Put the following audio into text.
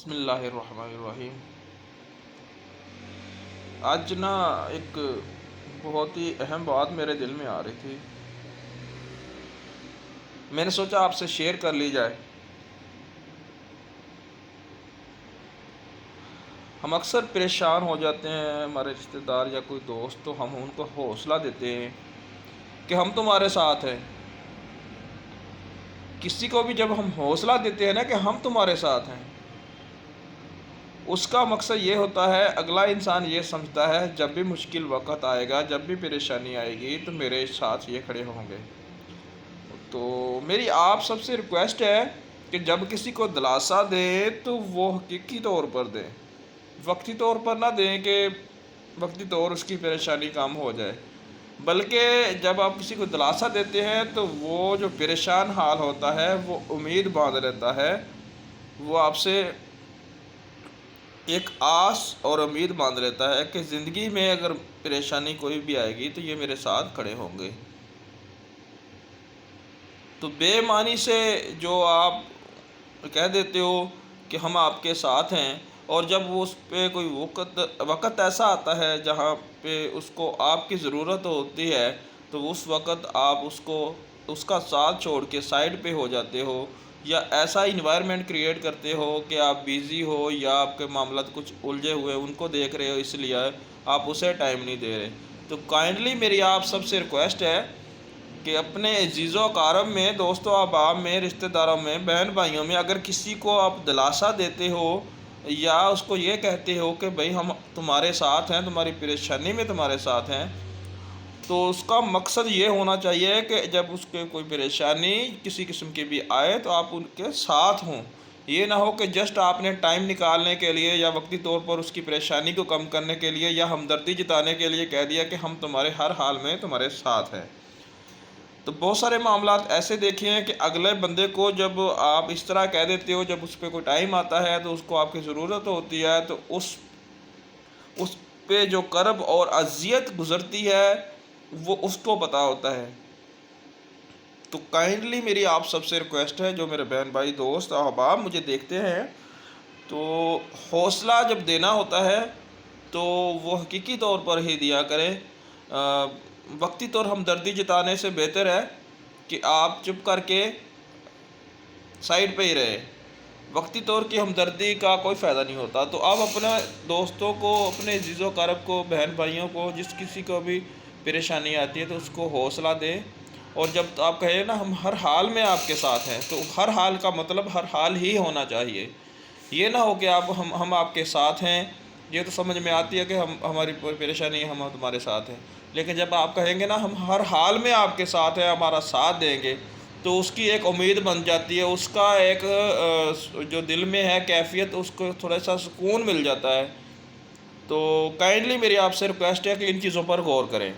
بسم اللہ الرحمن الرحیم۔ آج ایک بہت ہی اہم بات میرے دل میں آ رہی تھی، میں نے سوچا آپ سے شیئر کر لی جائے۔ ہم اکثر پریشان ہو جاتے ہیں، ہمارے رشتہ دار یا کوئی دوست، تو ہم ان کو حوصلہ دیتے ہیں کہ ہم تمہارے ساتھ ہیں۔ کسی کو بھی جب ہم حوصلہ دیتے ہیں نا کہ ہم تمہارے ساتھ ہیں، اس کا مقصد یہ ہوتا ہے، اگلا انسان یہ سمجھتا ہے جب بھی مشکل وقت آئے گا، جب بھی پریشانی آئے گی تو میرے ساتھ یہ کھڑے ہوں گے۔ تو میری آپ سب سے ریکویسٹ ہے کہ جب کسی کو دلاسا دیں تو وہ حقیقی طور پر دیں، وقتی طور پر نہ دیں کہ وقتی طور اس کی پریشانی کم ہو جائے، بلکہ جب آپ کسی کو دلاسا دیتے ہیں تو وہ جو پریشان حال ہوتا ہے وہ امید باندھ لیتا ہے، وہ آپ سے ایک آس اور امید باندھ لیتا ہے کہ زندگی میں اگر پریشانی کوئی بھی آئے گی تو یہ میرے ساتھ کھڑے ہوں گے۔ تو بے معنی سے جو آپ کہہ دیتے ہو کہ ہم آپ کے ساتھ ہیں، اور جب وہ اس پہ کوئی وقت ایسا آتا ہے جہاں پہ اس کو آپ کی ضرورت ہوتی ہے، تو اس وقت آپ اس کا ساتھ چھوڑ کے سائڈ پہ ہو جاتے ہو، یا ایسا انوائرمنٹ کریٹ کرتے ہو کہ آپ بیزی ہو یا آپ کے معاملات کچھ الجھے ہوئے ان کو دیکھ رہے ہو، اس لیے آپ اسے ٹائم نہیں دے رہے۔ تو کائنڈلی میری آپ سب سے ریکویسٹ ہے کہ اپنے عزیز و اقارب میں، دوست و احباب میں، رشتہ داروں میں، بہن بھائیوں میں اگر کسی کو آپ دلاسا دیتے ہو یا اس کو یہ کہتے ہو کہ بھئی ہم تمہارے ساتھ ہیں، تمہاری پریشانی میں تمہارے ساتھ ہیں، تو اس کا مقصد یہ ہونا چاہیے کہ جب اس کے کوئی پریشانی کسی قسم کی بھی آئے تو آپ ان کے ساتھ ہوں۔ یہ نہ ہو کہ جسٹ آپ نے ٹائم نکالنے کے لیے یا وقتی طور پر اس کی پریشانی کو کم کرنے کے لیے یا ہمدردی جتانے کے لیے کہہ دیا کہ ہم تمہارے ہر حال میں تمہارے ساتھ ہیں۔ تو بہت سارے معاملات ایسے دیکھے ہیں کہ اگلے بندے کو جب آپ اس طرح کہہ دیتے ہو، جب اس پہ کوئی ٹائم آتا ہے تو اس کو آپ کی ضرورت ہوتی ہے، تو اس پہ جو کرب اور اذیت گزرتی ہے وہ اس کو پتہ ہوتا ہے۔ تو کائنڈلی میری آپ سب سے ریکویسٹ ہے، جو میرے بہن بھائی، دوست احباب مجھے دیکھتے ہیں، تو حوصلہ جب دینا ہوتا ہے تو وہ حقیقی طور پر ہی دیا کریں۔ وقتی طور ہمدردی جتانے سے بہتر ہے کہ آپ چپ کر کے سائڈ پہ ہی رہے۔ وقتی طور کی ہمدردی کا کوئی فائدہ نہیں ہوتا۔ تو آپ اپنے دوستوں کو، اپنے عزیز و اقارب کو، بہن بھائیوں کو، جس کسی کو بھی پریشانی آتی ہے تو اس کو حوصلہ دیں، اور جب آپ کہیں نا ہم ہر حال میں آپ کے ساتھ ہیں، تو ہر حال کا مطلب ہر حال ہی ہونا چاہیے۔ یہ نہ ہو کہ ہم آپ کے ساتھ ہیں، یہ تو سمجھ میں آتی ہے کہ ہماری پریشانی ہے، ہم تمہارے ساتھ ہیں، لیکن جب آپ کہیں گے نا ہم ہر حال میں آپ کے ساتھ ہیں، ہمارا ساتھ دیں گے، تو اس کی ایک امید بن جاتی ہے، اس کا ایک جو دل میں ہے کیفیت، اس کو تھوڑا سا سکون مل جاتا ہے۔ تو کائنڈلی میری آپ سے ریکویسٹ ہے کہ ان چیزوں پر غور کریں۔